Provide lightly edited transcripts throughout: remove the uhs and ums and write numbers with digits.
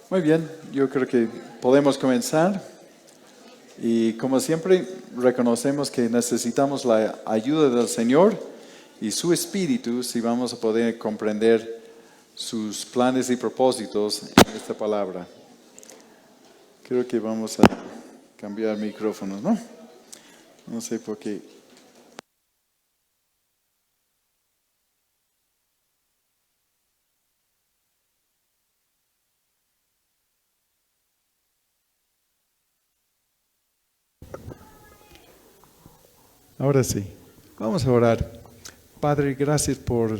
Muy bien, yo creo que podemos comenzar y como siempre reconocemos que necesitamos la ayuda del Señor y su Espíritu si vamos a poder comprender sus planes y propósitos en esta palabra. Creo que vamos a cambiar micrófonos, ¿no? No sé por qué. Ahora sí, vamos a orar. Padre, gracias por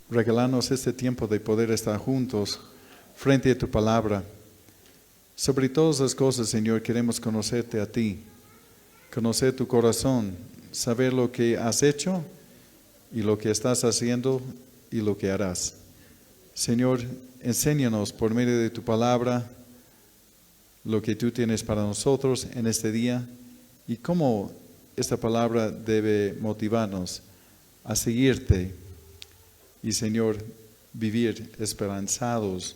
regalarnos este tiempo de poder estar juntos frente a tu palabra. Sobre todas las cosas, Señor, queremos conocerte a ti, conocer tu corazón, saber lo que has hecho y lo que estás haciendo y lo que harás. Señor, enséñanos por medio de tu palabra lo que tú tienes para nosotros en este día y cómo esta palabra debe motivarnos a seguirte y, Señor, vivir esperanzados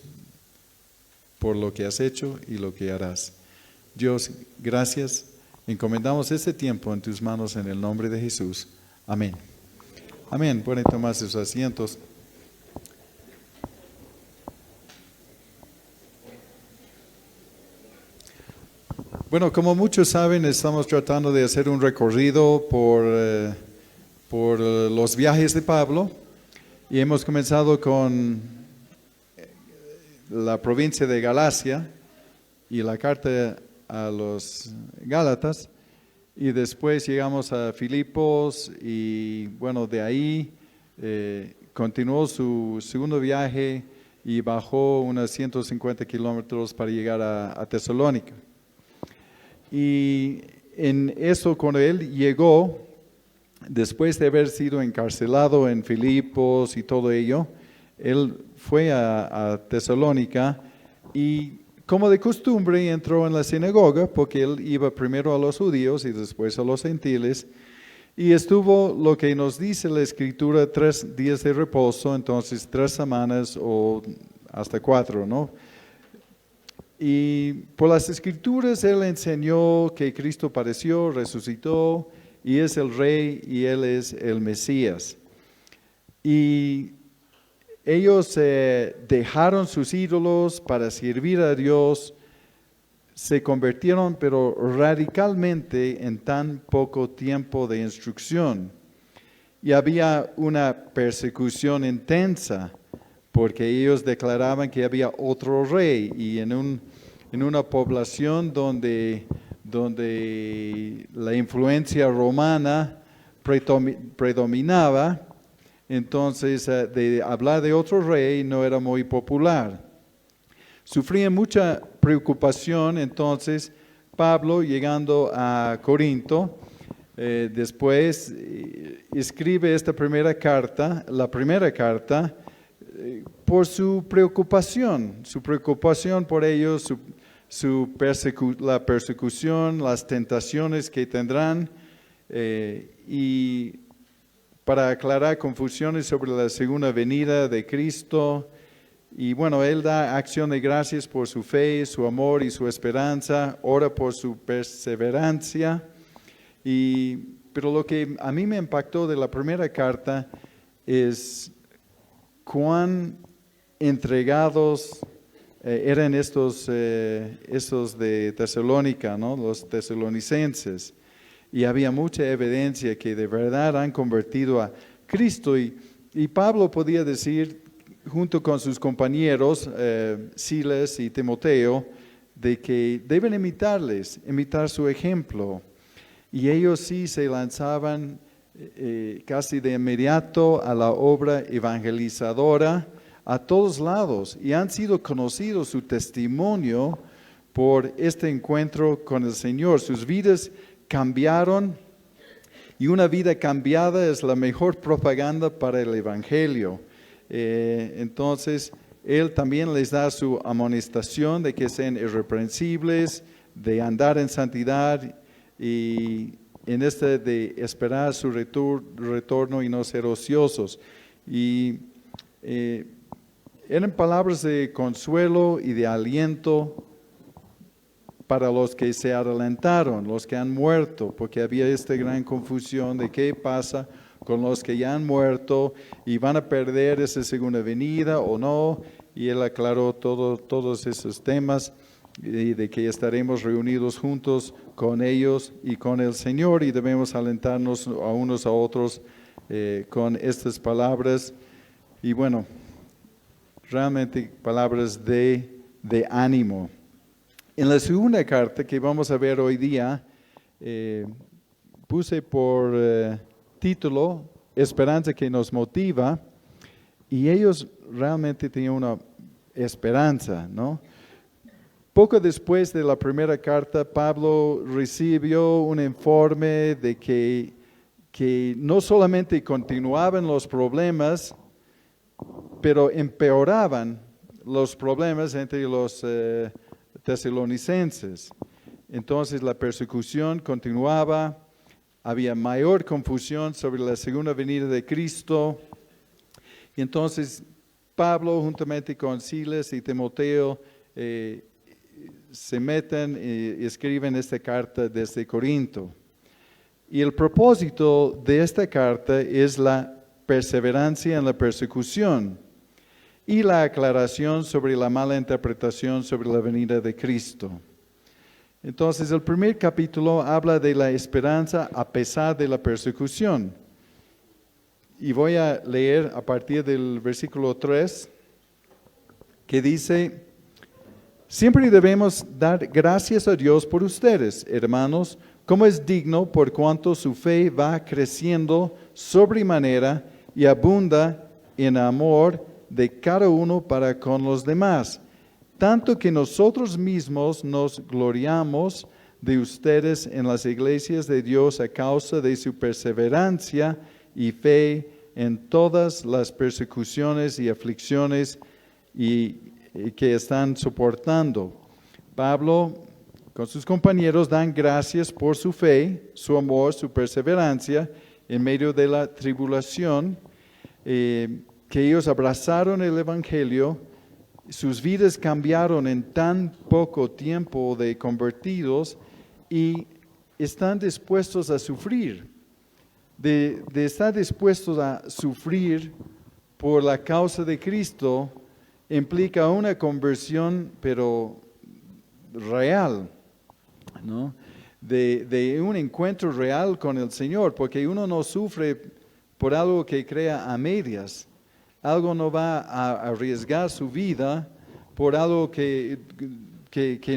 por lo que has hecho y lo que harás. Dios, gracias. Encomendamos este tiempo en tus manos en el nombre de Jesús. Amén. Amén. Pueden tomar sus asientos. Bueno, como muchos saben, estamos tratando de hacer un recorrido por los viajes de Pablo y hemos comenzado con la provincia de Galacia y la carta a los Gálatas y después llegamos a Filipos y bueno, de ahí continuó su segundo viaje y bajó unos 150 kilómetros para llegar a Tesalónica. Y en eso cuando él llegó, después de haber sido encarcelado en Filipos y todo ello, él fue a Tesalónica y como de costumbre entró en la sinagoga porque él iba primero a los judíos y después a los gentiles y estuvo lo que nos dice la escritura 3 días de reposo, entonces 3 semanas o hasta 4, ¿no? Y por las escrituras él enseñó que Cristo padeció, resucitó y es el Rey y él es el Mesías. Y ellos dejaron sus ídolos para servir a Dios, se convirtieron pero radicalmente en tan poco tiempo de instrucción. Y había una persecución intensa porque ellos declaraban que había otro rey y en una población donde la influencia romana predominaba, entonces de hablar de otro rey no era muy popular. Sufrían mucha preocupación, entonces Pablo, llegando a Corinto, después escribe esta primera carta, la primera carta, por su preocupación por ellos, la persecución, las tentaciones que tendrán y para aclarar confusiones sobre la segunda venida de Cristo. Y bueno, él da acción de gracias por su fe, su amor y su esperanza, ora por su perseverancia. Pero lo que a mí me impactó de la primera carta es cuán entregados eran estos de Tesalónica, ¿no? Los tesalonicenses. Y había mucha evidencia que de verdad han convertido a Cristo. Y Pablo podía decir, junto con sus compañeros, Silas y Timoteo, de que deben imitar su ejemplo. Y ellos sí se lanzaban casi de inmediato a la obra evangelizadora a todos lados y han sido conocidos su testimonio por este encuentro con el Señor. Sus vidas cambiaron y una vida cambiada es la mejor propaganda para el Evangelio. Entonces, Él también les da su amonestación de que sean irreprensibles, de andar en santidad y en de esperar su retorno y no ser ociosos. Y eran palabras de consuelo y de aliento para los que se adelantaron, los que han muerto, porque había esta gran confusión de qué pasa con los que ya han muerto y van a perder esa segunda venida o no, y él aclaró todos esos temas y de que estaremos reunidos juntos con ellos y con el Señor, y debemos alentarnos a unos a otros con estas palabras, y bueno, realmente palabras de ánimo. En la segunda carta que vamos a ver hoy día, puse por título Esperanza que nos motiva, y ellos realmente tenían una esperanza, ¿no? Poco después de la primera carta, Pablo recibió un informe de que no solamente continuaban los problemas, pero empeoraban los problemas entre los tesalonicenses. Entonces la persecución continuaba, había mayor confusión sobre la segunda venida de Cristo. Y entonces Pablo, juntamente con Silas y Timoteo, se meten y escriben esta carta desde Corinto. Y el propósito de esta carta es la perseverancia en la persecución y la aclaración sobre la mala interpretación sobre la venida de Cristo. Entonces, el primer capítulo habla de la esperanza a pesar de la persecución. Y voy a leer a partir del versículo 3, que dice: siempre debemos dar gracias a Dios por ustedes, hermanos, como es digno, por cuanto su fe va creciendo sobremanera y abunda en amor de cada uno para con los demás, tanto que nosotros mismos nos gloriamos de ustedes en las iglesias de Dios a causa de su perseverancia y fe en todas las persecuciones y aflicciones y que están soportando. Pablo con sus compañeros dan gracias por su fe, su amor, su perseverancia en medio de la tribulación, que ellos abrazaron el Evangelio, sus vidas cambiaron en tan poco tiempo de convertidos y están dispuestos a sufrir, de estar dispuestos a sufrir por la causa de Cristo, implica una conversión, pero real, ¿no? De un encuentro real con el Señor, porque uno no sufre por algo que crea a medias. Algo no va a arriesgar su vida por algo que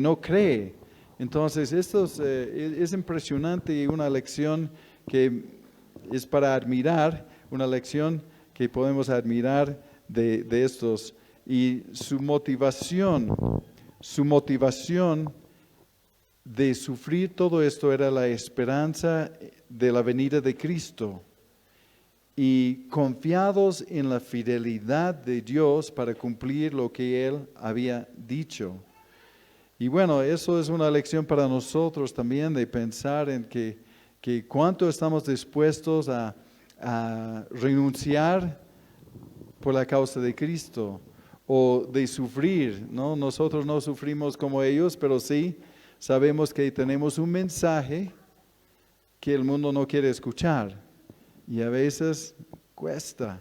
no cree. Entonces, esto es impresionante y una lección que es para admirar, una lección que podemos admirar de estos. Y su motivación de sufrir todo esto era la esperanza de la venida de Cristo. Y confiados en la fidelidad de Dios para cumplir lo que Él había dicho. Y bueno, eso es una lección para nosotros también, de pensar en que cuánto estamos dispuestos a renunciar por la causa de Cristo, o de sufrir, ¿no? Nosotros no sufrimos como ellos, pero sí sabemos que tenemos un mensaje que el mundo no quiere escuchar. Y a veces cuesta,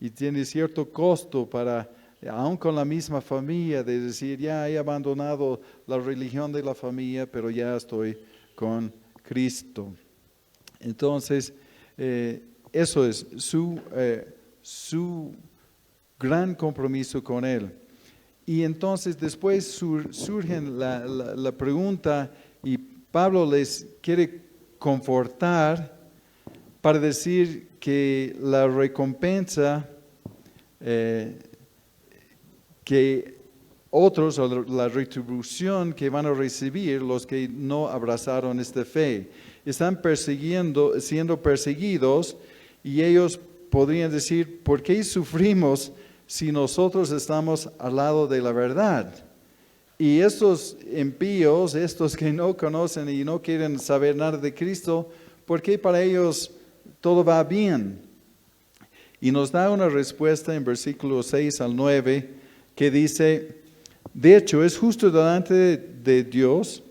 y tiene cierto costo para, aún con la misma familia, de decir, ya he abandonado la religión de la familia, pero ya estoy con Cristo. Entonces, eso es su gran compromiso con Él. Y entonces después surge la pregunta, y Pablo les quiere confortar para decir que la recompensa que otros, o la retribución que van a recibir los que no abrazaron esta fe, están siendo perseguidos, y ellos podrían decir, ¿por qué sufrimos si nosotros estamos al lado de la verdad? Y estos impíos, estos que no conocen y no quieren saber nada de Cristo, ¿por qué para ellos todo va bien? Y nos da una respuesta en versículos 6 al 9 que dice, de hecho es justo delante de Dios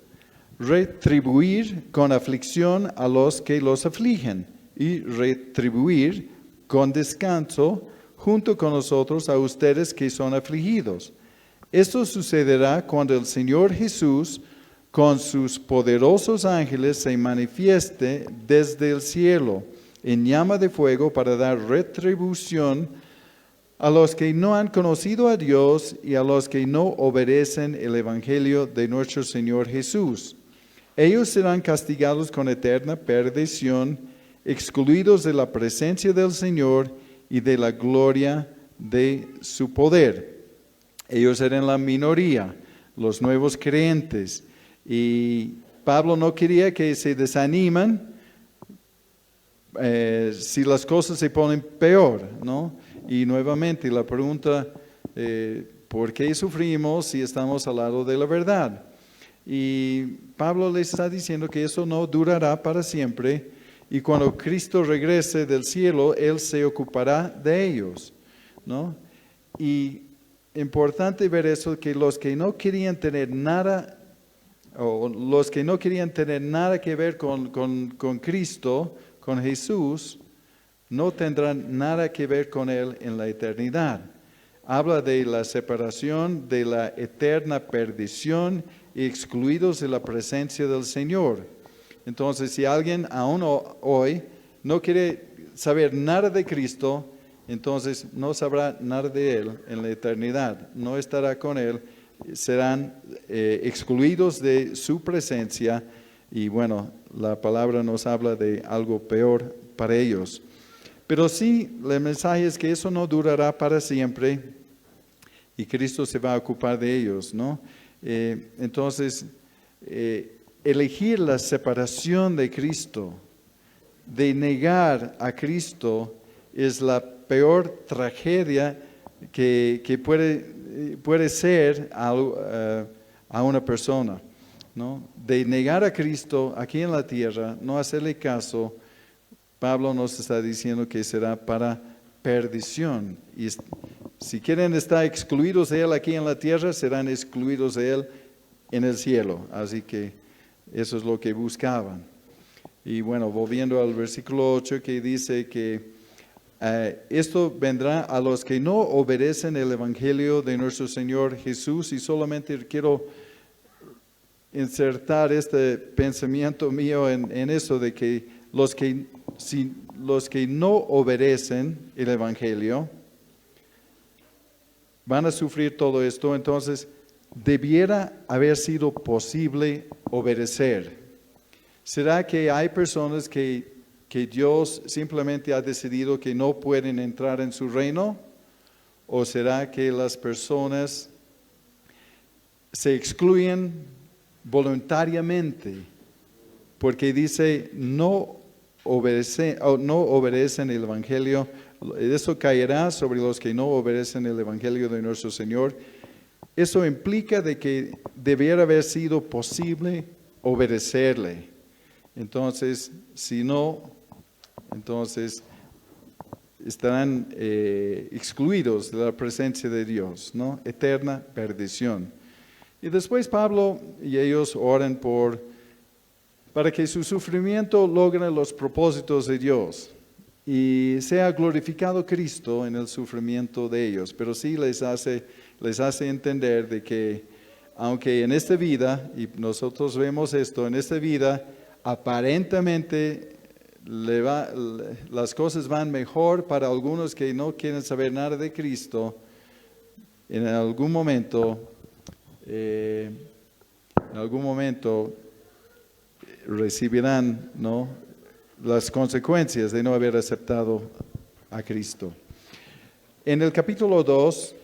retribuir con aflicción a los que los afligen y retribuir con descanso junto con nosotros a ustedes que son afligidos. Esto sucederá cuando el Señor Jesús con sus poderosos ángeles se manifieste desde el cielo en llama de fuego para dar retribución a los que no han conocido a Dios y a los que no obedecen el Evangelio de nuestro Señor Jesús. Ellos serán castigados con eterna perdición, excluidos de la presencia del Señor y de la gloria de su poder. Ellos eran la minoría, los nuevos creyentes. Y Pablo no quería que se desanimen si las cosas se ponen peor, ¿no? Y nuevamente la pregunta, ¿por qué sufrimos si estamos al lado de la verdad? Y Pablo les está diciendo que eso no durará para siempre y cuando Cristo regrese del cielo, Él se ocupará de ellos, ¿no? Y importante ver eso, que los que no querían tener nada, o los que no querían tener nada que ver con Cristo, con Jesús, no tendrán nada que ver con Él en la eternidad. Habla de la separación, de la eterna perdición y excluidos de la presencia del Señor. Entonces, si alguien aún hoy no quiere saber nada de Cristo, entonces no sabrá nada de Él en la eternidad, no estará con Él, serán excluidos de su presencia y bueno, la palabra nos habla de algo peor para ellos. Pero sí, el mensaje es que eso no durará para siempre y Cristo se va a ocupar de ellos, ¿no? Entonces, elegir la separación de Cristo, de negar a Cristo, es la peor tragedia que puede ser a una persona, ¿no? De negar a Cristo aquí en la tierra, no hacerle caso. Pablo nos está diciendo que será para perdición. Y si quieren estar excluidos de Él aquí en la tierra, serán excluidos de Él en el cielo. Así que eso es lo que buscaban. Y bueno, volviendo al versículo 8 que dice que esto vendrá a los que no obedecen el Evangelio de nuestro Señor Jesús. Y solamente quiero insertar este pensamiento mío en eso de que los que no obedecen el Evangelio van a sufrir todo esto. Entonces, debiera haber sido posible obedecer. ¿Será que hay personas que Dios simplemente ha decidido que no pueden entrar en su reino? ¿O será que las personas se excluyen voluntariamente porque dice no obedecen el Evangelio? Eso caerá sobre los que no obedecen el Evangelio de nuestro Señor. Eso implica de que debiera haber sido posible obedecerle. Entonces, si no, entonces estarán excluidos de la presencia de Dios, ¿no? Eterna perdición. Y después Pablo y ellos oran para que su sufrimiento logre los propósitos de Dios y sea glorificado Cristo en el sufrimiento de ellos. Pero sí les hace entender de que aunque en esta vida, y nosotros vemos esto, en esta vida aparentemente las cosas van mejor para algunos que no quieren saber nada de Cristo, en algún momento recibirán, ¿no?, las consecuencias de no haber aceptado a Cristo. En el capítulo 2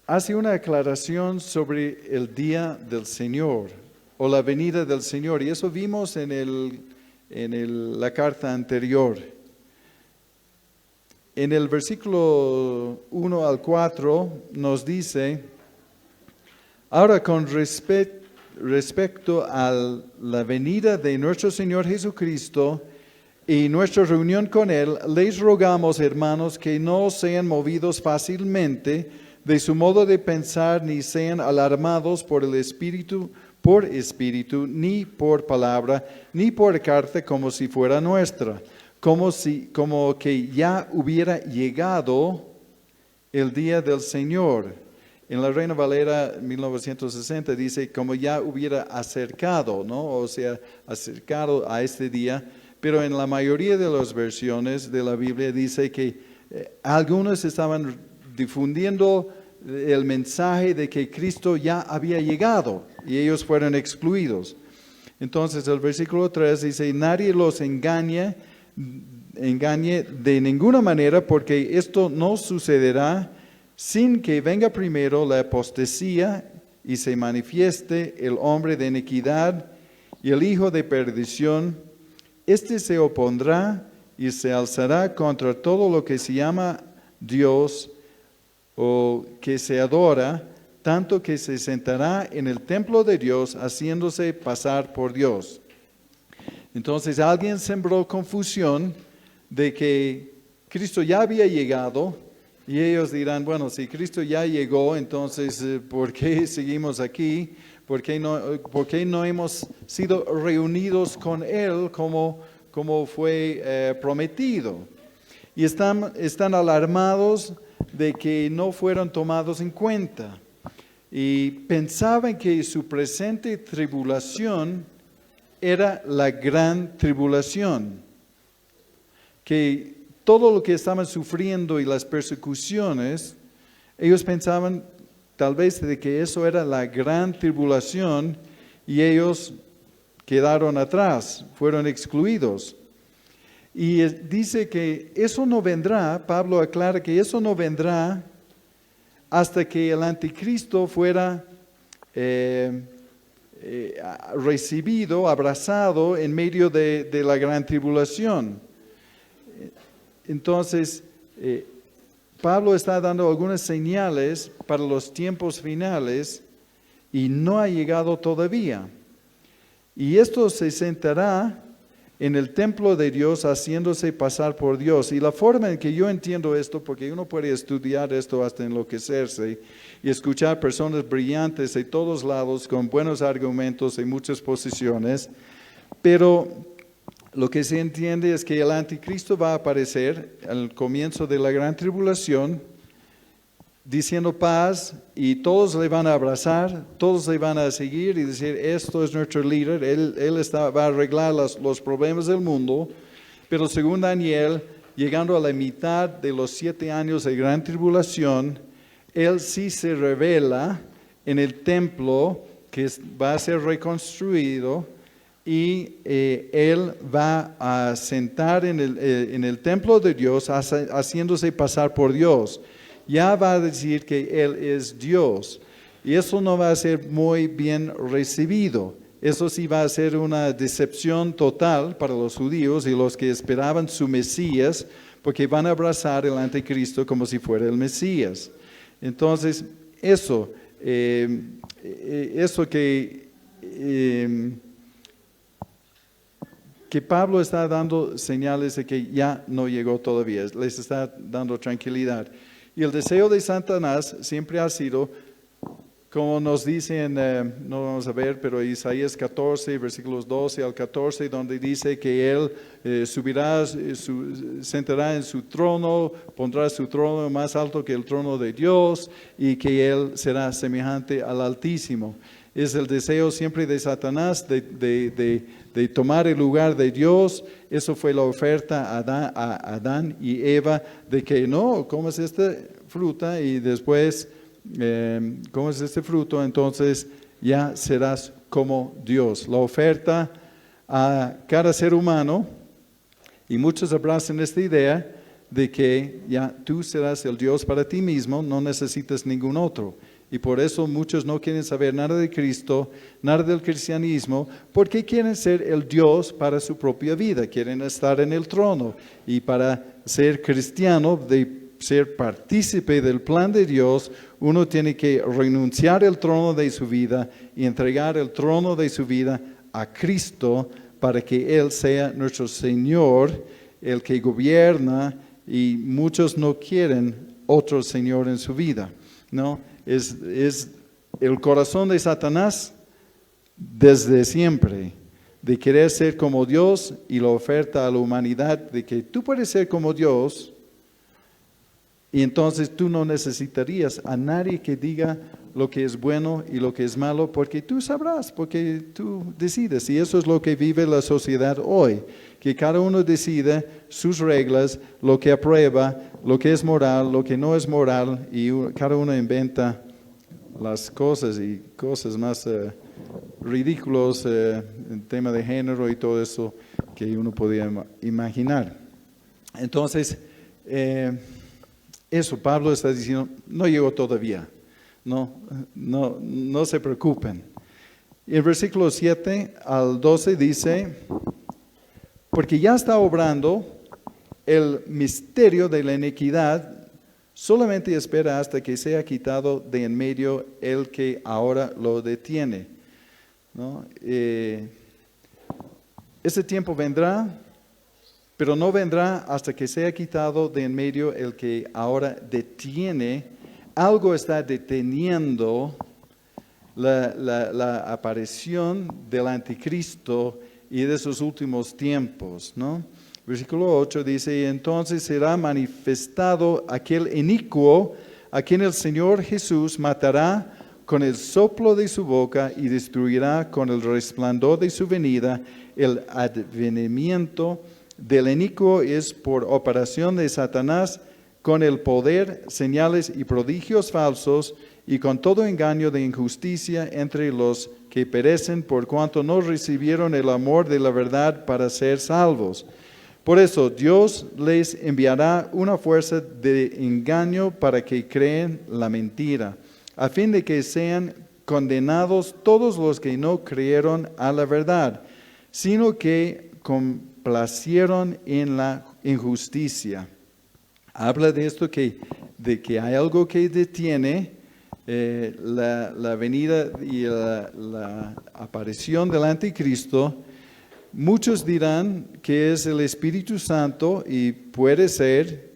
hace una aclaración sobre el día del Señor o la venida del Señor, y eso vimos en la carta anterior. En el versículo 1 al 4 nos dice: ahora con respecto a la venida de nuestro Señor Jesucristo y nuestra reunión con Él, les rogamos, hermanos, que no sean movidos fácilmente de su modo de pensar, ni sean alarmados por el espíritu, ni por palabra, ni por carta como si fuera nuestra, como que ya hubiera llegado el día del Señor. En la Reina Valera 1960 dice como ya hubiera acercado, ¿no? O sea, acercado a este día. Pero en la mayoría de las versiones de la Biblia dice que algunos estaban difundiendo el mensaje de que Cristo ya había llegado y ellos fueron excluidos. Entonces el versículo 3 dice, nadie los engañe de ninguna manera, porque esto no sucederá sin que venga primero la apostasía y se manifieste el hombre de iniquidad y el hijo de perdición. Este se opondrá y se alzará contra todo lo que se llama Dios o que se adora, tanto que se sentará en el templo de Dios haciéndose pasar por Dios. Entonces alguien sembró confusión de que Cristo ya había llegado y ellos dirán, bueno, si Cristo ya llegó, entonces ¿por qué seguimos aquí? ¿Por qué no hemos sido reunidos con Él como fue prometido? Y están alarmados de que no fueron tomados en cuenta. Y pensaban que su presente tribulación era la gran tribulación. Que todo lo que estaban sufriendo y las persecuciones, ellos pensaban tal vez de que eso era la gran tribulación y ellos quedaron atrás, fueron excluidos. Y dice que eso no vendrá, Pablo aclara que eso no vendrá hasta que el anticristo fuera recibido, abrazado en medio de la gran tribulación. Entonces, Pablo está dando algunas señales para los tiempos finales y no ha llegado todavía. Y esto se sentará en el templo de Dios haciéndose pasar por Dios. Y la forma en que yo entiendo esto, porque uno puede estudiar esto hasta enloquecerse y escuchar personas brillantes de todos lados con buenos argumentos y muchas posiciones, pero lo que se entiende es que el anticristo va a aparecer al comienzo de la gran tribulación diciendo paz y todos le van a abrazar, todos le van a seguir y decir, esto es nuestro líder, él va a arreglar los problemas del mundo. Pero según Daniel, llegando a la mitad de los 7 años de gran tribulación, él sí se revela en el templo que va a ser reconstruido y él va a sentar en el templo de Dios haciéndose pasar por Dios. Ya va a decir que Él es Dios. Y eso no va a ser muy bien recibido. Eso sí va a ser una decepción total para los judíos y los que esperaban su Mesías, porque van a abrazar el anticristo como si fuera el Mesías. Entonces, eso que Pablo está dando señales de que ya no llegó todavía, les está dando tranquilidad. Y el deseo de Satanás siempre ha sido, como nos dicen, no vamos a ver, pero Isaías 14, versículos 12 al 14, donde dice que Él sentará en su trono, pondrá su trono más alto que el trono de Dios y que Él será semejante al Altísimo. Es el deseo siempre de Satanás de tomar el lugar de Dios. Eso fue la oferta a Adán y Eva de que no, comes esta fruta y después comes este fruto, entonces ya serás como Dios. La oferta a cada ser humano, y muchos abrazan esta idea de que ya tú serás el Dios para ti mismo, no necesitas ningún otro. Y por eso muchos no quieren saber nada de Cristo, nada del cristianismo, porque quieren ser el Dios para su propia vida, quieren estar en el trono. Y para ser cristiano, de ser partícipe del plan de Dios, uno tiene que renunciar al trono de su vida y entregar el trono de su vida a Cristo para que Él sea nuestro Señor, el que gobierna, y muchos no quieren otro Señor en su vida, ¿no? Es el corazón de Satanás desde siempre, de querer ser como Dios, y la oferta a la humanidad de que tú puedes ser como Dios, y entonces tú no necesitarías a nadie que diga lo que es bueno y lo que es malo, porque tú sabrás, porque tú decides. Y eso es lo que vive la sociedad hoy, que cada uno decide sus reglas, lo que aprueba, lo que es moral, lo que no es moral, y cada uno inventa las cosas y cosas más ridículos, en tema de género y todo eso que uno podía imaginar. Entonces, eso Pablo está diciendo, no llegó todavía, no se preocupen. Y el versículo 7 al 12 dice, porque ya está obrando el misterio de la iniquidad, solamente espera hasta que sea quitado de en medio el que ahora lo detiene, ¿no? Ese tiempo vendrá, pero no vendrá hasta que sea quitado de en medio el que ahora detiene. Algo está deteniendo la aparición del anticristo y de esos últimos tiempos, ¿no? Versículo 8 dice, y entonces será manifestado aquel inicuo a quien el Señor Jesús matará con el soplo de su boca y destruirá con el resplandor de su venida. El advenimiento del inicuo es por operación de Satanás, con el poder, señales y prodigios falsos, y con todo engaño de injusticia entre los que perecen, por cuanto no recibieron el amor de la verdad para ser salvos. Por eso Dios les enviará una fuerza de engaño para que creen la mentira, a fin de que sean condenados todos los que no creyeron a la verdad, sino que complacieron en la injusticia. Habla de esto, de que hay algo que detiene la venida y la aparición del anticristo. Muchos dirán que es el Espíritu Santo, y puede ser,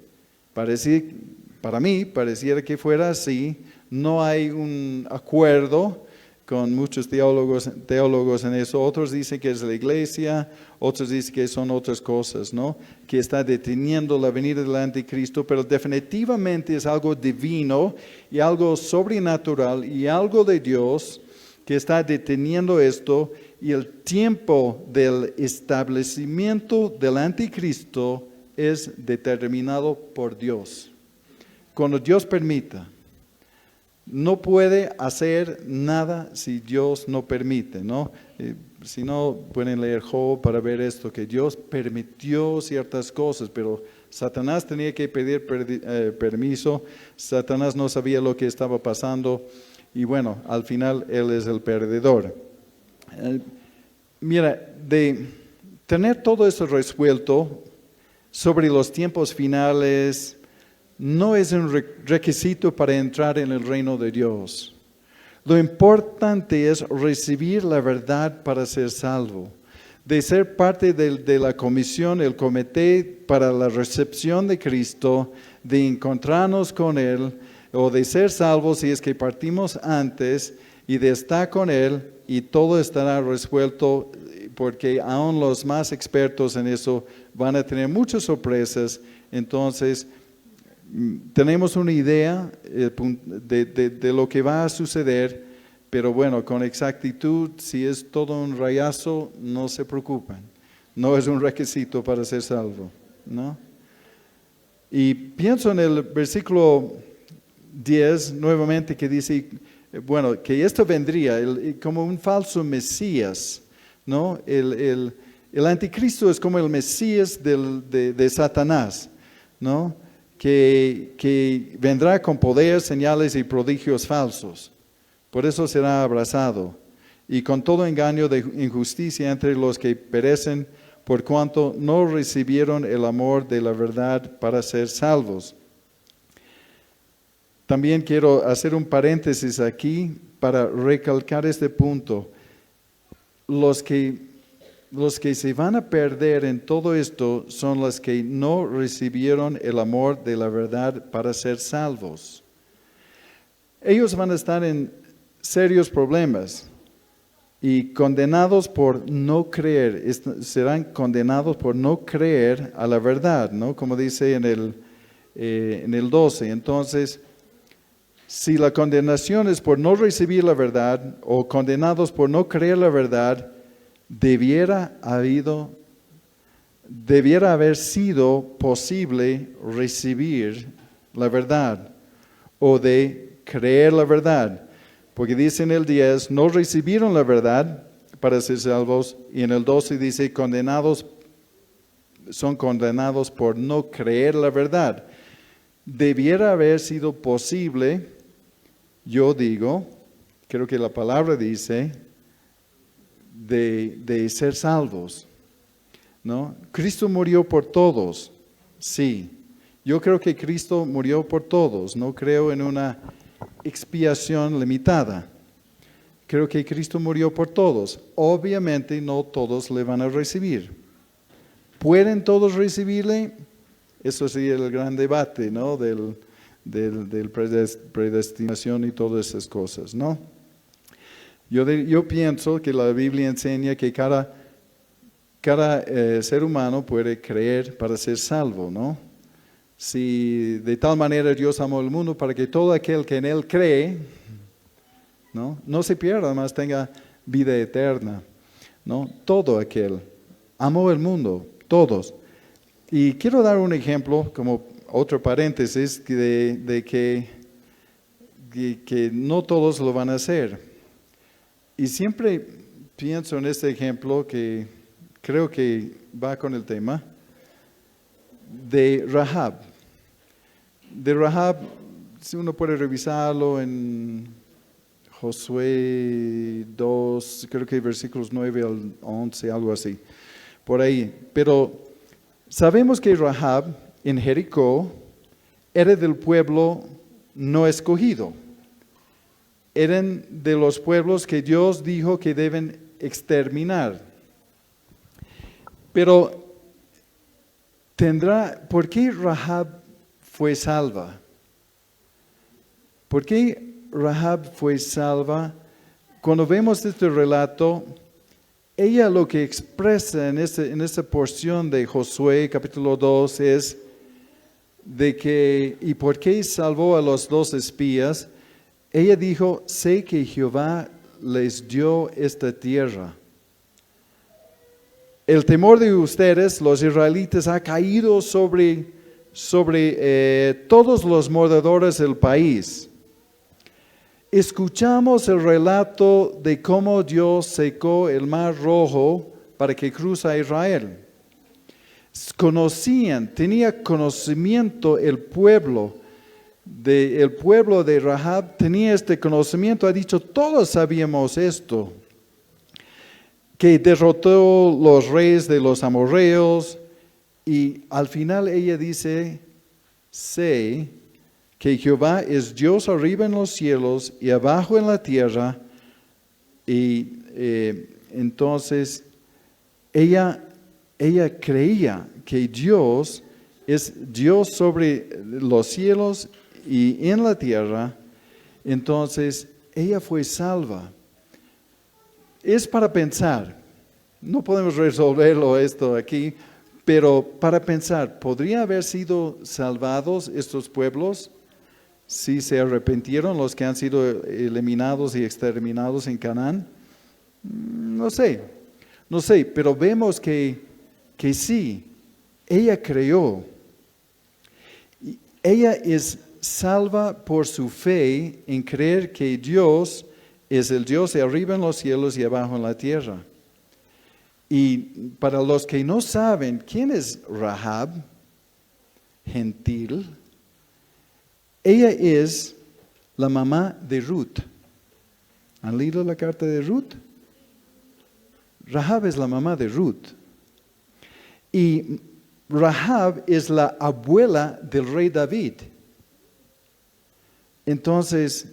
para mí pareciera que fuera así. No hay un acuerdo con muchos teólogos en eso. Otros dicen que es la iglesia, otros dicen que son otras cosas, ¿no? Que está deteniendo la venida del anticristo, pero definitivamente es algo divino y algo sobrenatural y algo de Dios que está deteniendo esto, y el tiempo del establecimiento del anticristo es determinado por Dios. Cuando Dios permita. No puede hacer nada si Dios no permite, ¿no? Si no, pueden leer Job para ver esto, que Dios permitió ciertas cosas, pero Satanás tenía que pedir permiso. Satanás no sabía lo que estaba pasando, y bueno, al final él es el perdedor. Mira, de tener todo eso resuelto sobre los tiempos finales, no es un requisito para entrar en el reino de Dios. Lo importante es recibir la verdad para ser salvo, de ser parte de la comisión, el comité para la recepción de Cristo, de encontrarnos con Él, o de ser salvos si es que partimos antes, y de estar con Él, y todo estará resuelto, porque aún los más expertos en eso van a tener muchas sorpresas. Entonces, tenemos una idea de lo que va a suceder, pero bueno, con exactitud, si es todo un rayazo, no se preocupen. No es un requisito para ser salvo, ¿no? Y pienso en el versículo 10 nuevamente, que dice, bueno, que esto vendría como un falso Mesías, ¿no? El anticristo es como el Mesías de Satanás, ¿no? Que vendrá con poder, señales y prodigios falsos. Por eso será abrazado, y con todo engaño de injusticia entre los que perecen, por cuanto no recibieron el amor de la verdad para ser salvos. También quiero hacer un paréntesis aquí para recalcar este punto. Los que los que se van a perder en todo esto son los que no recibieron el amor de la verdad para ser salvos. Ellos van a estar en serios problemas y condenados por no creer, serán condenados por no creer a la verdad, ¿no? Como dice en el 12. Entonces, si la condenación es por no recibir la verdad o condenados por no creer la verdad, debiera haber sido posible recibir la verdad o de creer la verdad. Porque dice en el 10, no recibieron la verdad para ser salvos, y en el 12 dice, son condenados por no creer la verdad. Debiera haber sido posible, yo digo, creo que la palabra dice, de ser salvos, ¿no? Cristo murió por todos, sí. Yo creo que Cristo murió por todos, no creo en una expiación limitada. Creo que Cristo murió por todos. Obviamente no todos le van a recibir. ¿Pueden todos recibirle? Eso sería el gran debate, ¿no? Del predestinación y todas esas cosas, ¿no? Yo pienso que la Biblia enseña que cada ser humano puede creer para ser salvo, ¿no? Si de tal manera Dios amó el mundo para que todo aquel que en Él cree, no se pierda, más tenga vida eterna, ¿no? Todo aquel amó el mundo, todos. Y quiero dar un ejemplo, como otro paréntesis, de que no todos lo van a hacer. Y siempre pienso en este ejemplo que creo que va con el tema de Rahab. De Rahab, si uno puede revisarlo en Josué 2, creo que versículos 9 al 11, algo así, por ahí. Pero sabemos que Rahab en Jericó era del pueblo no escogido. Eran de los pueblos que Dios dijo que deben exterminar. Pero ¿por qué Rahab fue salva? ¿Por qué Rahab fue salva? Cuando vemos este relato, ella lo que expresa en esta porción de Josué capítulo 2 es de que, ¿y por qué salvó a los dos espías? Ella dijo, sé que Jehová les dio esta tierra. El temor de ustedes, los israelitas, ha caído sobre todos los moradores del país. Escuchamos el relato de cómo Dios secó el mar Rojo para que cruza a Israel. Tenía conocimiento el pueblo de Rahab, tenía este conocimiento, ha dicho, todos sabíamos esto, que derrotó los reyes de los amorreos, y al final ella dice, sé que Jehová es Dios arriba en los cielos y abajo en la tierra, y entonces ella creía que Dios es Dios sobre los cielos y en la tierra. Entonces ella fue salva. Es para pensar, no podemos resolverlo esto aquí, pero para pensar, ¿podría haber sido salvados estos pueblos si se arrepintieron, los que han sido eliminados y exterminados en Canaán? No sé, pero vemos que sí, ella creyó. Ella es salva por su fe en creer que Dios es el Dios de arriba en los cielos y abajo en la tierra. Y para los que no saben, ¿quién es Rahab? Gentil. Ella es la mamá de Ruth. ¿Han leído la carta de Ruth? Rahab es la mamá de Ruth. Y Rahab es la abuela del rey David. Entonces,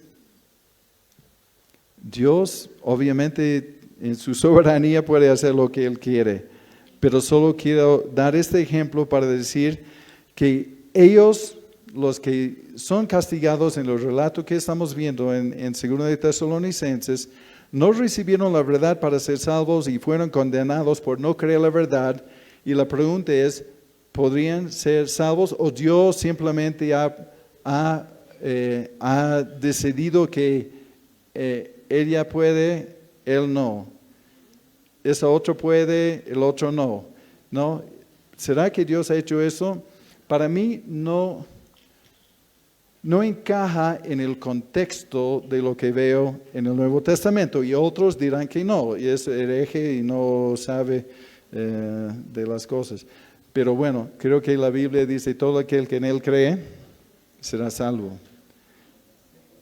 Dios obviamente en su soberanía puede hacer lo que Él quiere. Pero solo quiero dar este ejemplo para decir que ellos, los que son castigados en el relato que estamos viendo en 2 de Tesalonicenses, no recibieron la verdad para ser salvos y fueron condenados por no creer la verdad. Y la pregunta es, ¿podrían ser salvos o Dios simplemente ha decidido que ella puede, él no? Esa otro puede, el otro no. ¿No? ¿Será que Dios ha hecho eso? Para mí no encaja en el contexto de lo que veo en el Nuevo Testamento, y otros dirán que no, y es hereje y no sabe de las cosas. Pero bueno, creo que la Biblia dice, todo aquel que en Él cree será salvo,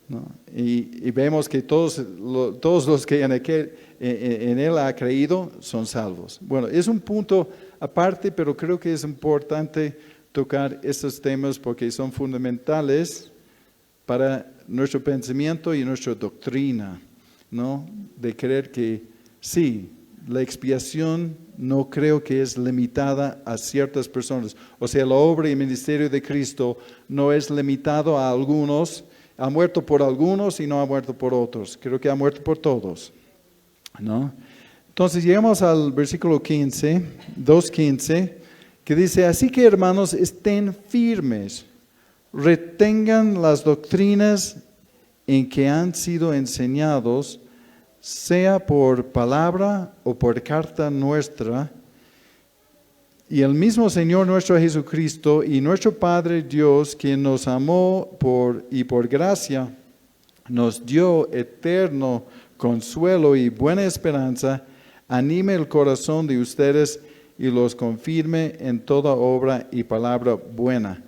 ¿no? Y vemos que todos los que en Él ha creído son salvos. Bueno, es un punto aparte, pero creo que es importante tocar estos temas porque son fundamentales para nuestro pensamiento y nuestra doctrina, ¿no? De creer que sí, la expiación no creo que es limitada a ciertas personas. O sea, la obra y ministerio de Cristo no es limitado a algunos. Ha muerto por algunos y no ha muerto por otros. Creo que ha muerto por todos, ¿no? Entonces llegamos al versículo 15, 2:15, que dice, así que hermanos, estén firmes, retengan las doctrinas en que han sido enseñados, sea por palabra o por carta nuestra, y el mismo Señor nuestro Jesucristo y nuestro Padre Dios, quien nos amó y por gracia nos dio eterno consuelo y buena esperanza, anime el corazón de ustedes y los confirme en toda obra y palabra buena.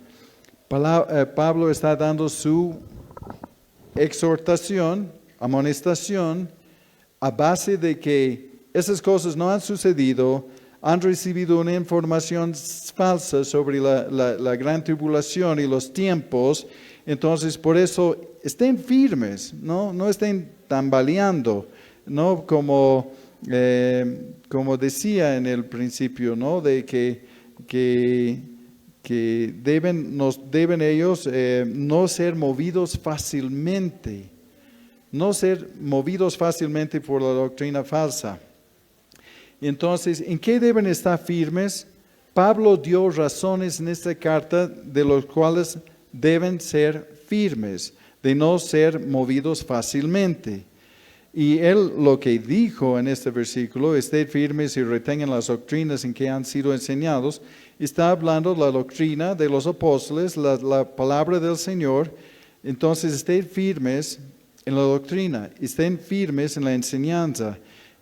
Pablo está dando su exhortación, amonestación, a base de que esas cosas no han sucedido, han recibido una información falsa sobre la gran tribulación y los tiempos. Entonces, por eso, estén firmes, no estén tambaleando, ¿no? Como decía en el principio, ¿no? De que deben ellos no ser movidos fácilmente, por la doctrina falsa. Entonces, ¿en qué deben estar firmes? Pablo dio razones en esta carta de los cuales deben ser firmes, de no ser movidos fácilmente. Y él lo que dijo en este versículo, estén firmes y retengan las doctrinas en que han sido enseñados, está hablando de la doctrina de los apóstoles, la palabra del Señor. Entonces estén firmes en la doctrina, estén firmes en la enseñanza.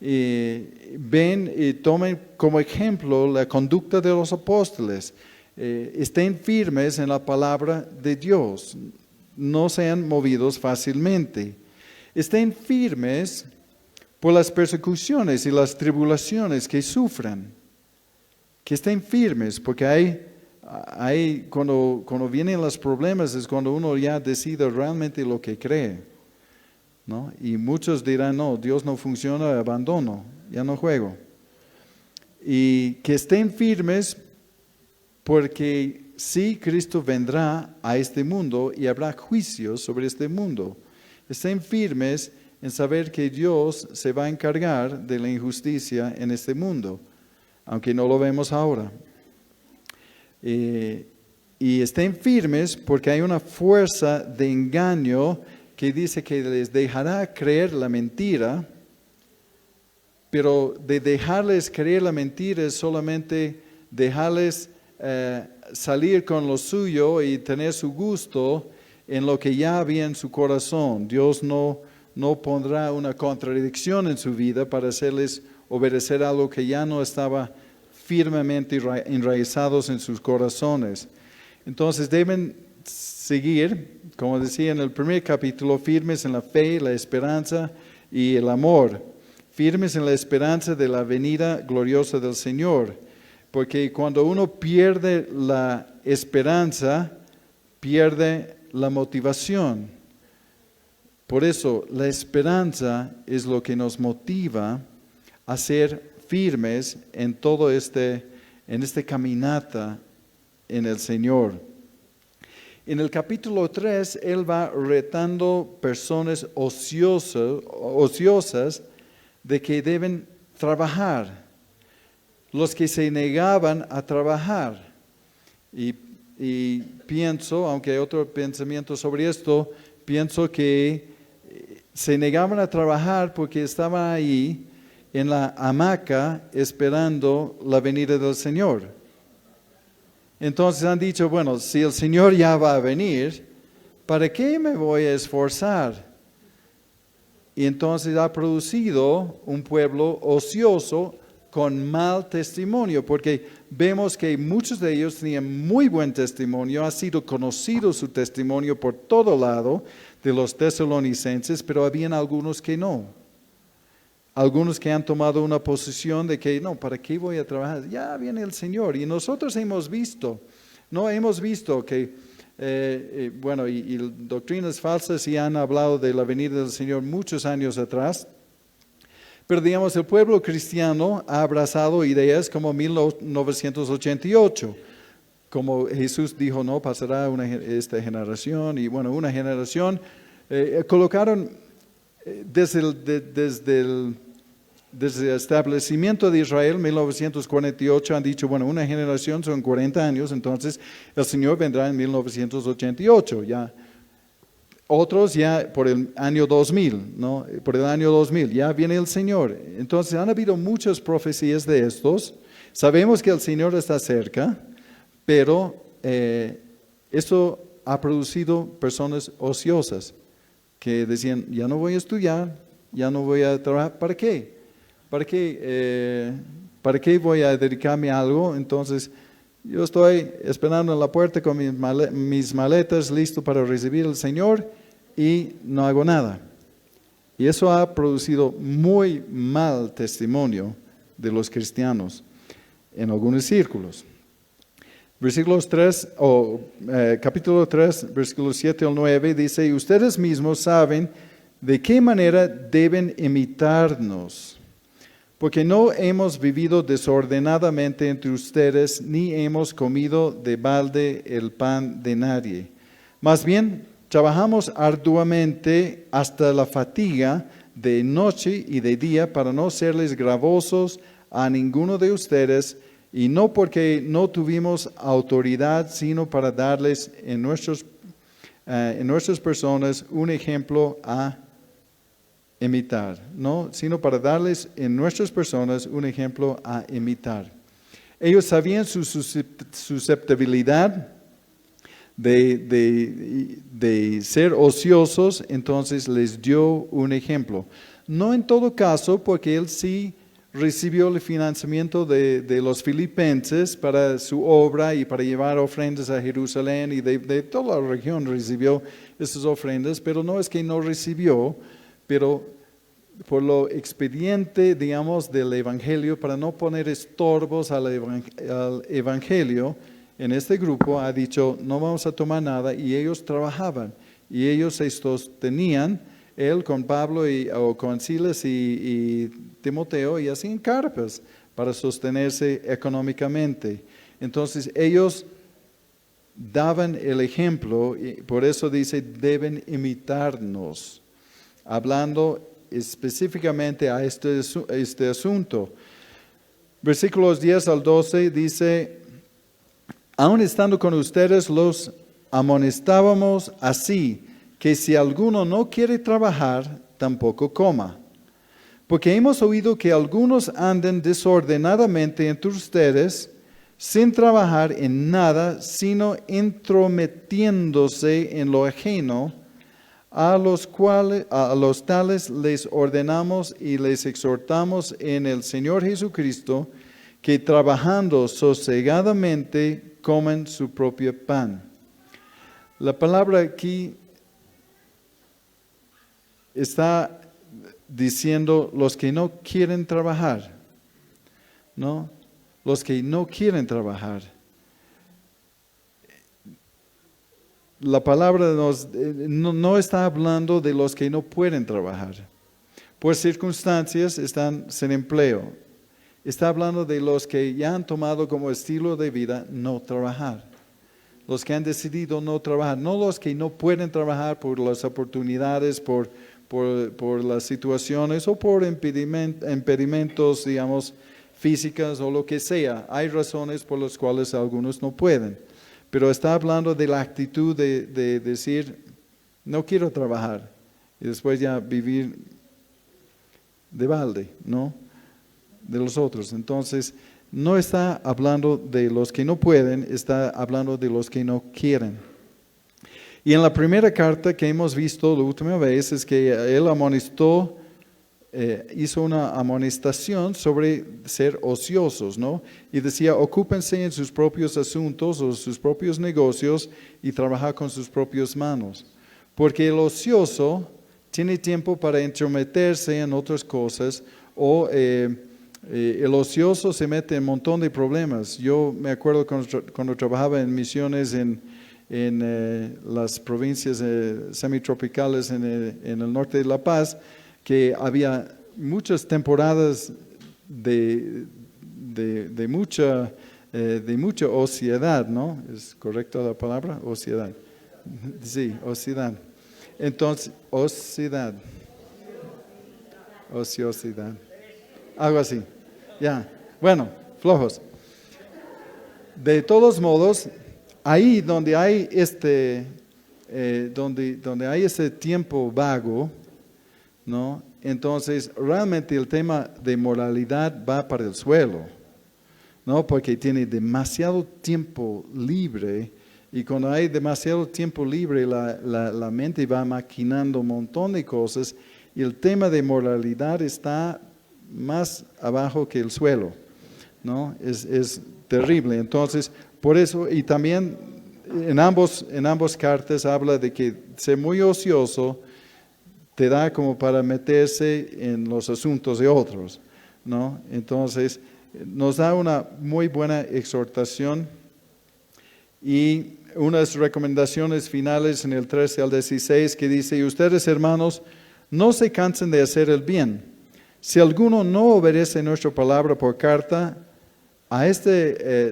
Ven y tomen como ejemplo la conducta de los apóstoles. Estén firmes en la palabra de Dios, no sean movidos fácilmente. Estén firmes por las persecuciones y las tribulaciones que sufran. Que estén firmes, porque cuando vienen los problemas es cuando uno ya decide realmente lo que cree, ¿no? Y muchos dirán, no, Dios no funciona, abandono, ya no juego. Y que estén firmes porque sí, Cristo vendrá a este mundo y habrá juicios sobre este mundo. Estén firmes en saber que Dios se va a encargar de la injusticia en este mundo, aunque no lo vemos ahora. Y estén firmes porque hay una fuerza de engaño que dice que les dejará creer la mentira, pero de dejarles creer la mentira es solamente dejarles salir con lo suyo y tener su gusto en lo que ya había en su corazón. Dios no pondrá una contradicción en su vida para hacerles obedecer algo que ya no estaba firmemente enraizados en sus corazones. Entonces deben seguir, como decía en el primer capítulo, firmes en la fe, la esperanza y el amor. Firmes en la esperanza de la venida gloriosa del Señor. Porque cuando uno pierde la esperanza, pierde la motivación. Por eso la esperanza es lo que nos motiva a ser firmes en todo en esta caminata en el Señor. En el capítulo 3, Él va retando personas ociosas de que deben trabajar, los que se negaban a trabajar. Y pienso, aunque hay otro pensamiento sobre esto, pienso que se negaban a trabajar porque estaban ahí en la hamaca esperando la venida del Señor. Entonces han dicho, bueno, si el Señor ya va a venir, ¿para qué me voy a esforzar? Y entonces ha producido un pueblo ocioso con mal testimonio, porque vemos que muchos de ellos tenían muy buen testimonio, ha sido conocido su testimonio por todo lado de los tesalonicenses, pero habían algunos que no. Algunos que han tomado una posición de que, no, ¿para qué voy a trabajar? Ya viene el Señor. Y nosotros hemos visto que, bueno, y doctrinas falsas ya han hablado de la venida del Señor muchos años atrás. Pero digamos, el pueblo cristiano ha abrazado ideas como 1988. Como Jesús dijo, no, pasará esta generación. Y bueno, una generación, colocaron desde el establecimiento de Israel, 1948, han dicho, bueno, una generación son 40 años, entonces el Señor vendrá en 1988, ya. Otros ya por el año 2000, ¿no? Por el año 2000, ya viene el Señor. Entonces han habido muchas profecías de estos. Sabemos que el Señor está cerca, pero esto ha producido personas ociosas que decían, ya no voy a estudiar, ya no voy a trabajar, ¿para qué? ¿Para qué voy a dedicarme a algo? Entonces, yo estoy esperando en la puerta con mis maletas, listo para recibir al Señor, y no hago nada. Y eso ha producido muy mal testimonio de los cristianos en algunos círculos. Capítulo 3, versículos 7 al 9, dice, y ustedes mismos saben de qué manera deben imitarnos, porque no hemos vivido desordenadamente entre ustedes, ni hemos comido de balde el pan de nadie. Más bien, trabajamos arduamente hasta la fatiga de noche y de día para no serles gravosos a ninguno de ustedes, y no porque no tuvimos autoridad, sino para darles en nuestras personas un ejemplo a imitar, ¿no? Sino para darles en nuestras personas un ejemplo a imitar. Ellos sabían su susceptibilidad de ser ociosos, entonces les dio un ejemplo. No en todo caso, porque él sí recibió el financiamiento de los filipenses para su obra y para llevar ofrendas a Jerusalén, y de toda la región recibió esas ofrendas, pero no es que no recibió, pero por lo expediente, digamos, del Evangelio, para no poner estorbos al Evangelio, en este grupo ha dicho, no vamos a tomar nada, y ellos trabajaban, y ellos se sostenían, él con Pablo o con Silas y Timoteo, y hacían carpas para sostenerse económicamente. Entonces ellos daban el ejemplo, y por eso dice, deben imitarnos, hablando específicamente a este asunto. Versículos 10 al 12 dice, aun estando con ustedes los amonestábamos así, que si alguno no quiere trabajar, tampoco coma. Porque hemos oído que algunos andan desordenadamente entre ustedes, sin trabajar en nada, sino entrometiéndose en lo ajeno, a los tales les ordenamos y les exhortamos en el Señor Jesucristo, que trabajando sosegadamente coman su propio pan. La palabra aquí está diciendo los que no quieren trabajar, ¿no? Los que no quieren trabajar. La palabra no está hablando de los que no pueden trabajar, por circunstancias están sin empleo. Está hablando de los que ya han tomado como estilo de vida no trabajar. Los que han decidido no trabajar, no los que no pueden trabajar por las oportunidades, por las situaciones o por impedimentos, digamos, físicas o lo que sea. Hay razones por las cuales algunos no pueden. Pero está hablando de la actitud de decir, no quiero trabajar y después ya vivir de balde, ¿no? De los otros. Entonces, no está hablando de los que no pueden, está hablando de los que no quieren. Y en la primera carta que hemos visto la última vez es que él amonestó, hizo una amonestación sobre ser ociosos, ¿no? Y decía, ocúpense en sus propios asuntos o sus propios negocios y trabajar con sus propias manos. Porque el ocioso tiene tiempo para entrometerse en otras cosas o el ocioso se mete en un montón de problemas. Yo me acuerdo cuando trabajaba en misiones en las provincias semitropicales en el norte de La Paz, que había muchas temporadas de mucha ociedad, ¿no? ¿Es correcta la palabra? Ociedad. Sí, ociedad. Entonces, ociosidad. Algo así. Ya. Bueno, flojos. De todos modos, ahí donde hay donde hay ese tiempo vago, ¿no? Entonces, realmente el tema de moralidad va para el suelo, ¿no? Porque tiene demasiado tiempo libre y cuando hay demasiado tiempo libre, la mente va maquinando un montón de cosas y el tema de moralidad está más abajo que el suelo, ¿no? Es terrible. Entonces, por eso, y también en ambas cartas habla de que ser muy ocioso te da como para meterse en los asuntos de otros, ¿no? Entonces, nos da una muy buena exhortación y unas recomendaciones finales en el 13 al 16 que dice, y ustedes hermanos, no se cansen de hacer el bien. Si alguno no obedece nuestra palabra por carta, a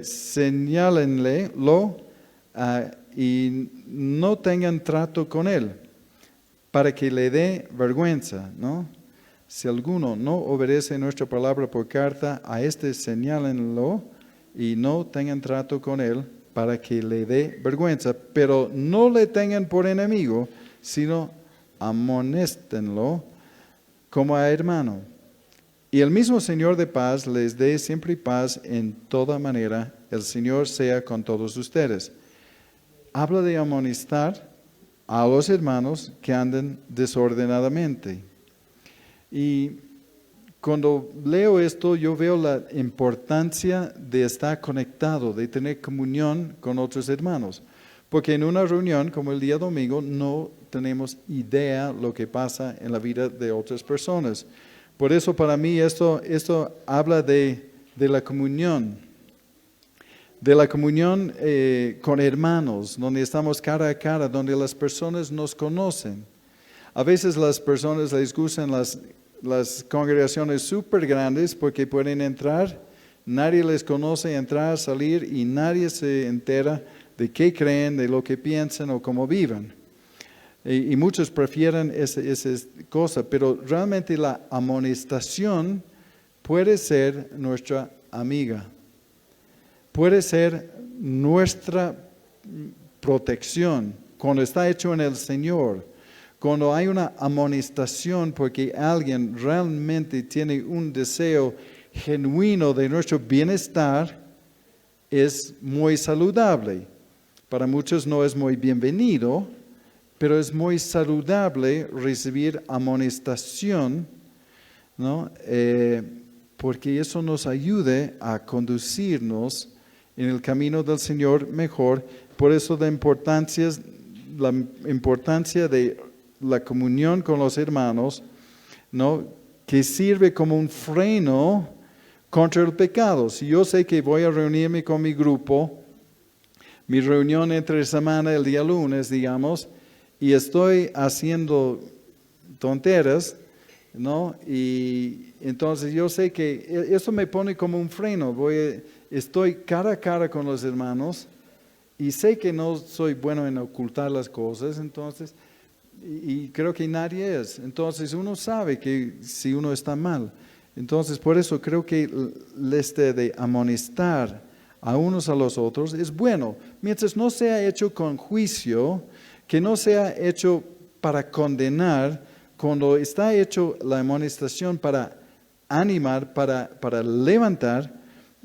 señálenlo y no tengan trato con él, para que le dé vergüenza, ¿no? Si alguno no obedece nuestra palabra por carta, a señálenlo y no tengan trato con él, para que le dé vergüenza. Pero no le tengan por enemigo, sino amonéstenlo como a hermano. Y el mismo Señor de paz les dé siempre paz en toda manera. El Señor sea con todos ustedes. Habla de amonestar a los hermanos que andan desordenadamente. Y cuando leo esto, yo veo la importancia de estar conectado, de tener comunión con otros hermanos. Porque en una reunión como el día domingo no tenemos idea lo que pasa en la vida de otras personas. Por eso para mí esto habla de la comunión. De la comunión con hermanos, donde estamos cara a cara, donde las personas nos conocen. A veces las personas les gustan las congregaciones súper grandes porque pueden entrar, nadie les conoce, entrar, salir y nadie se entera de qué creen, de lo que piensan o cómo viven. Y muchos prefieren esa cosa, pero realmente la amonestación puede ser nuestra amiga. Puede ser nuestra protección cuando está hecho en el Señor. Cuando hay una amonestación porque alguien realmente tiene un deseo genuino de nuestro bienestar, es muy saludable. Para muchos no es muy bienvenido, pero es muy saludable recibir amonestación, ¿no? Porque eso nos ayude a conducirnos en el camino del Señor mejor. Por eso la importancia de la comunión con los hermanos, ¿no? Que sirve como un freno contra el pecado. Si yo sé que voy a reunirme con mi grupo, mi reunión entre semana el día lunes, digamos, y estoy haciendo tonteras, ¿no? Y entonces yo sé que eso me pone como un freno. Estoy cara a cara con los hermanos y sé que no soy bueno en ocultar las cosas, entonces, y creo que nadie es. Entonces uno sabe que si uno está mal. Entonces por eso creo que de amonestar a unos a los otros es bueno, mientras no sea hecho con juicio, que no sea hecho para condenar, cuando está hecho la amonestación para animar, para levantar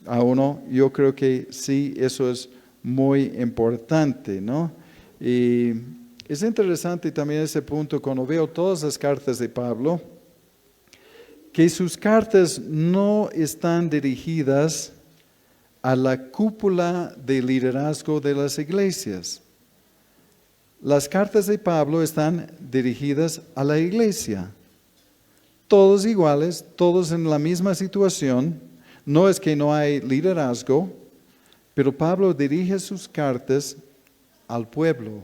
a uno, yo creo que sí, eso es muy importante, ¿no? Y es interesante también ese punto cuando veo todas las cartas de Pablo, que sus cartas no están dirigidas a la cúpula de liderazgo de las iglesias. Las cartas de Pablo están dirigidas a la iglesia. Todos iguales, todos en la misma situación. No es que no hay liderazgo, pero Pablo dirige sus cartas al pueblo,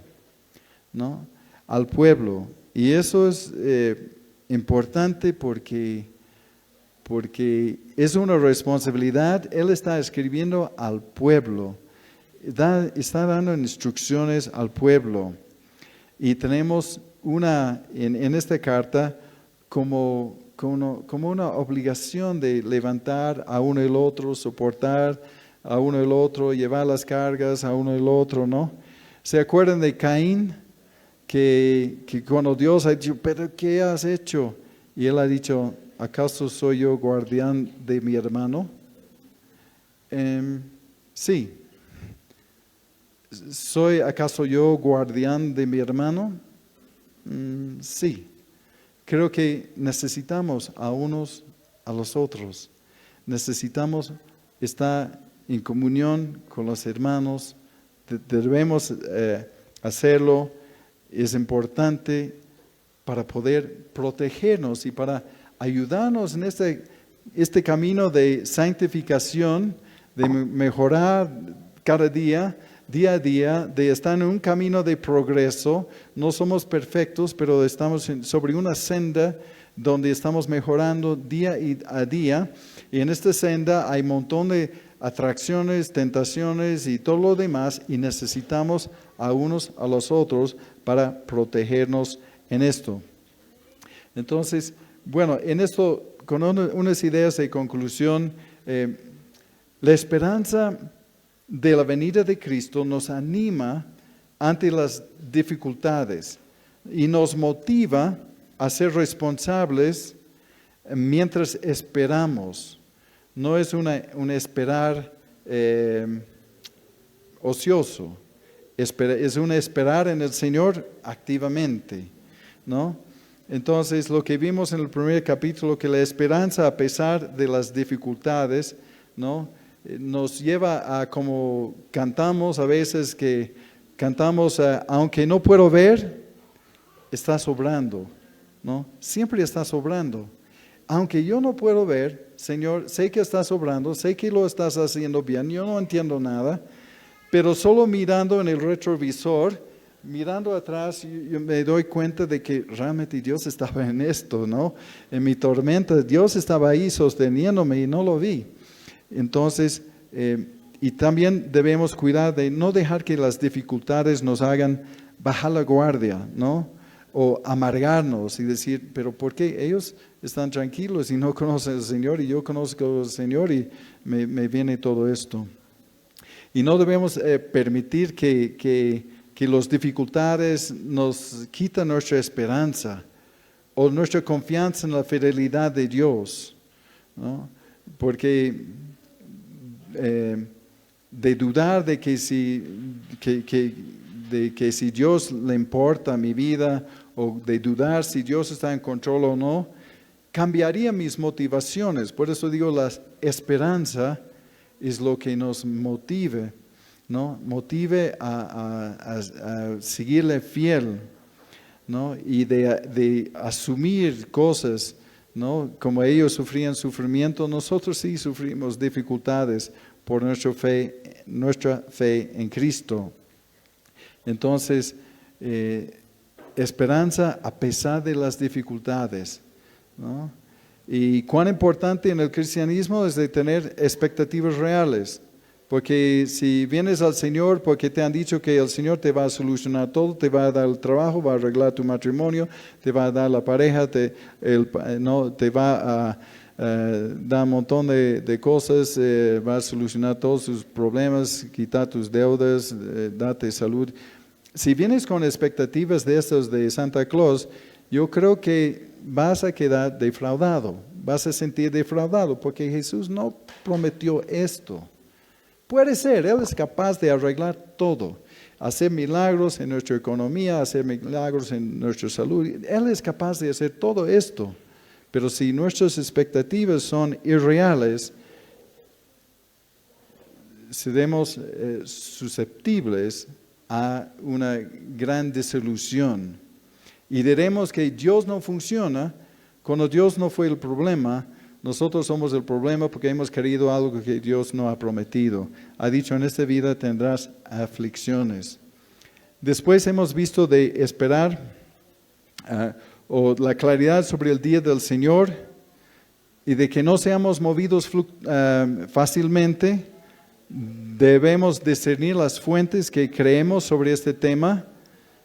¿no? Al pueblo. Y eso es importante porque es una responsabilidad. Él está escribiendo al pueblo, está dando instrucciones al pueblo. Y tenemos en esta carta como una obligación de levantar a uno y el otro, soportar a uno y el otro, llevar las cargas a uno y el otro, ¿no? ¿Se acuerdan de Caín? Que cuando Dios ha dicho, ¿pero qué has hecho? Y él ha dicho, ¿acaso soy yo guardián de mi hermano? Sí. ¿Soy acaso yo guardián de mi hermano? Sí. Creo que necesitamos a unos a los otros. Necesitamos estar en comunión con los hermanos. Debemos hacerlo. Es importante para poder protegernos y para ayudarnos en este camino de santificación, de mejorar cada día a día, de estar en un camino de progreso. No somos perfectos, pero estamos sobre una senda donde estamos mejorando día a día. Y en esta senda hay un montón de atracciones, tentaciones y todo lo demás, y necesitamos a unos a los otros para protegernos en esto. Entonces, bueno, en esto, con unas ideas de conclusión, la esperanza de la venida de Cristo nos anima ante las dificultades y nos motiva a ser responsables mientras esperamos. No es un esperar ocioso, es un esperar en el Señor activamente, ¿no? Entonces, lo que vimos en el primer capítulo, que la esperanza a pesar de las dificultades, ¿no? Nos lleva a como cantamos a veces, que cantamos, aunque no puedo ver, está sobrando, ¿no? Siempre está sobrando. Aunque yo no puedo ver, Señor, sé que está sobrando, sé que lo estás haciendo bien, yo no entiendo nada, pero solo mirando en el retrovisor, mirando atrás, yo me doy cuenta de que realmente Dios estaba en esto, ¿no? En mi tormenta, Dios estaba ahí sosteniéndome y no lo vi. Entonces, y también debemos cuidar de no dejar que las dificultades nos hagan bajar la guardia, ¿no? O amargarnos y decir, pero ¿por qué ellos están tranquilos y no conocen al Señor y yo conozco al Señor y me viene todo esto? Y no debemos permitir que las dificultades nos quitan nuestra esperanza o nuestra confianza en la fidelidad de Dios, ¿no? Porque de dudar de que si Dios le importa mi vida, o de dudar si Dios está en control o no, cambiaría mis motivaciones. Por eso digo, la esperanza es lo que nos motive, ¿no? Motive a seguirle fiel, ¿no? Y de asumir cosas, ¿no? Como ellos sufrían sufrimiento, nosotros sí sufrimos dificultades por nuestra fe en Cristo. Entonces, esperanza a pesar de las dificultades, ¿no? Y cuán importante en el cristianismo es de tener expectativas reales. Porque si vienes al Señor porque te han dicho que el Señor te va a solucionar todo, te va a dar el trabajo, va a arreglar tu matrimonio, te va a dar la pareja, te va a dar un montón de cosas, va a solucionar todos tus problemas, quitar tus deudas, darte salud. Si vienes con expectativas de estas de Santa Claus, yo creo que vas a quedar defraudado, vas a sentir defraudado porque Jesús no prometió esto. Puede ser, Él es capaz de arreglar todo, hacer milagros en nuestra economía, hacer milagros en nuestra salud. Él es capaz de hacer todo esto, pero si nuestras expectativas son irreales, seremos susceptibles a una gran desilusión. Y diremos que Dios no funciona cuando Dios no fue el problema. Nosotros somos el problema porque hemos querido algo que Dios no ha prometido. Ha dicho, en esta vida tendrás aflicciones. Después hemos visto de esperar o la claridad sobre el día del Señor y de que no seamos movidos fácilmente. Debemos discernir las fuentes que creemos sobre este tema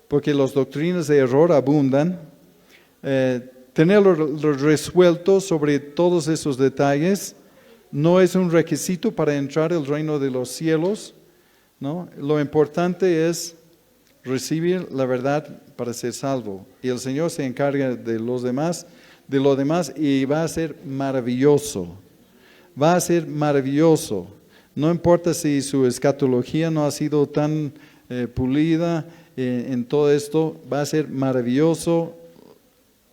porque las doctrinas de error abundan. Tenerlo resuelto sobre todos esos detalles no es un requisito para entrar al reino de los cielos, ¿no? Lo importante es recibir la verdad para ser salvo. Y el Señor se encarga de lo demás, y va a ser maravilloso. Va a ser maravilloso. No importa si su escatología no ha sido tan pulida en todo esto, va a ser maravilloso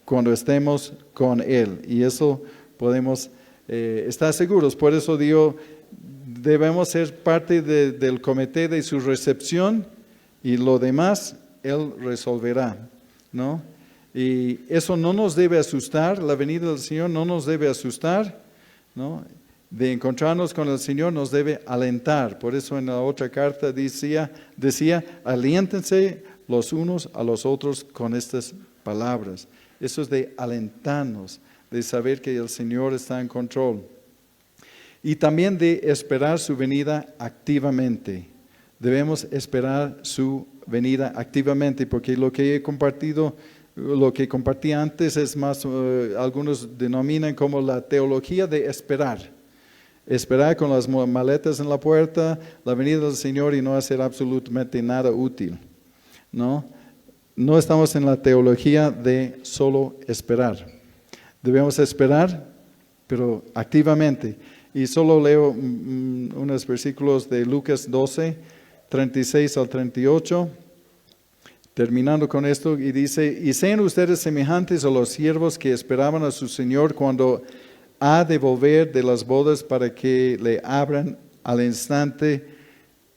cuando estemos con Él. Y eso podemos estar seguros. Por eso digo, debemos ser parte del comité de su recepción y lo demás Él resolverá, ¿no? Y eso no nos debe asustar, la venida del Señor no nos debe asustar, ¿no? De encontrarnos con el Señor nos debe alentar. Por eso en la otra carta decía, aliéntense los unos a los otros con estas palabras. Eso es de alentarnos, de saber que el Señor está en control. Y también de esperar su venida activamente. Debemos esperar su venida activamente, porque lo que compartí antes es más, algunos denominan como la teología de esperar. Esperar con las maletas en la puerta, la venida del Señor y no hacer absolutamente nada útil, ¿no? No estamos en la teología de solo esperar. Debemos esperar, pero activamente. Y solo leo unos versículos de Lucas 12, 36 al 38, terminando con esto, y dice, y sean ustedes semejantes a los siervos que esperaban a su Señor cuando ha de volver de las bodas para que le abran al instante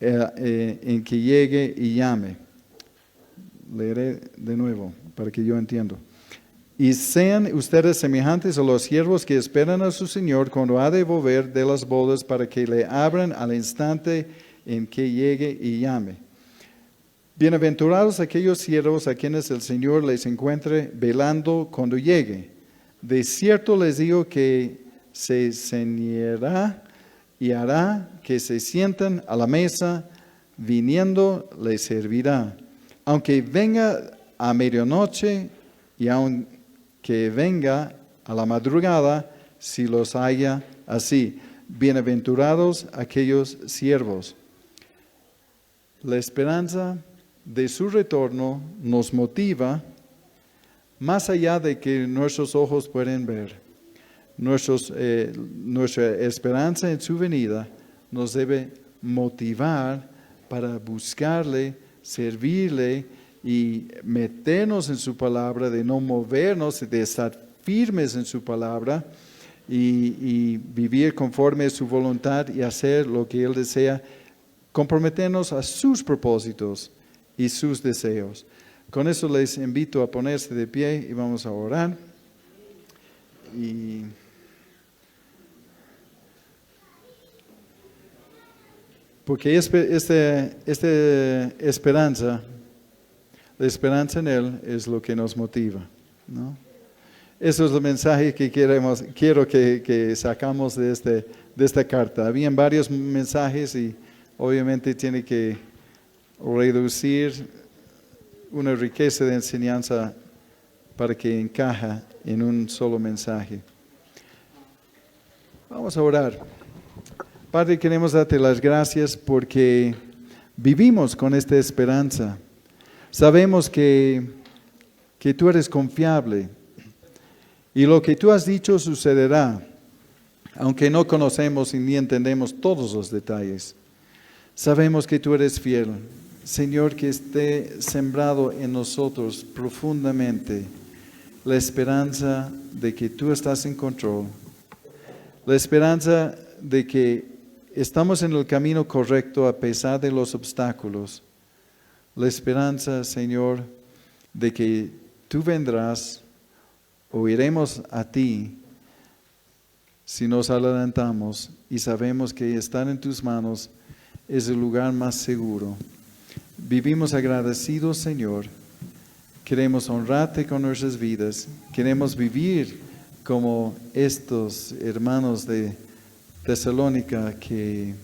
en que llegue y llame. Leeré de nuevo para que yo entienda. Y sean ustedes semejantes a los siervos que esperan a su Señor cuando ha de volver de las bodas para que le abran al instante en que llegue y llame. Bienaventurados aquellos siervos a quienes el Señor les encuentre velando cuando llegue. De cierto les digo que se ceñirá y hará que se sienten a la mesa, viniendo les servirá. Aunque venga a medianoche y aunque venga a la madrugada, si los haya así. Bienaventurados aquellos siervos. La esperanza de su retorno nos motiva más allá de que nuestros ojos pueden ver. Nuestra esperanza en su venida nos debe motivar para buscarle, servirle y meternos en su palabra, de no movernos, de estar firmes en su palabra y vivir conforme a su voluntad y hacer lo que Él desea, comprometernos a sus propósitos y sus deseos. Con eso les invito a ponerse de pie y vamos a orar. Porque esta esperanza, la esperanza en Él es lo que nos motiva, ¿no? Eso es el mensaje que quiero que sacamos de esta carta. Habían varios mensajes y obviamente tiene que reducir una riqueza de enseñanza para que encaje en un solo mensaje. Vamos a orar. Padre, queremos darte las gracias porque vivimos con esta esperanza. Sabemos que tú eres confiable y lo que tú has dicho sucederá, aunque no conocemos y ni entendemos todos los detalles. Sabemos que tú eres fiel. Señor, que esté sembrado en nosotros profundamente la esperanza de que tú estás en control, la esperanza de que estamos en el camino correcto a pesar de los obstáculos, la esperanza, Señor, de que tú vendrás o iremos a ti si nos adelantamos y sabemos que estar en tus manos es el lugar más seguro. Vivimos agradecidos, Señor. Queremos honrarte con nuestras vidas. Queremos vivir como estos hermanos de Tesalónica que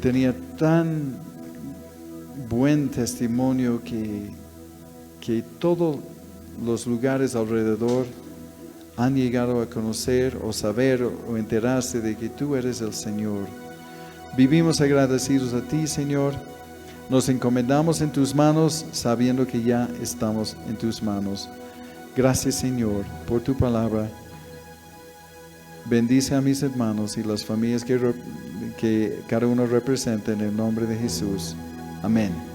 tenía tan buen testimonio que todos los lugares alrededor han llegado a conocer o saber o enterarse de que tú eres el Señor. Vivimos agradecidos a ti, Señor. Nos encomendamos en tus manos sabiendo que ya estamos en tus manos. Gracias, Señor, por tu palabra. Bendice a mis hermanos y las familias que cada uno representa en el nombre de Jesús. Amén.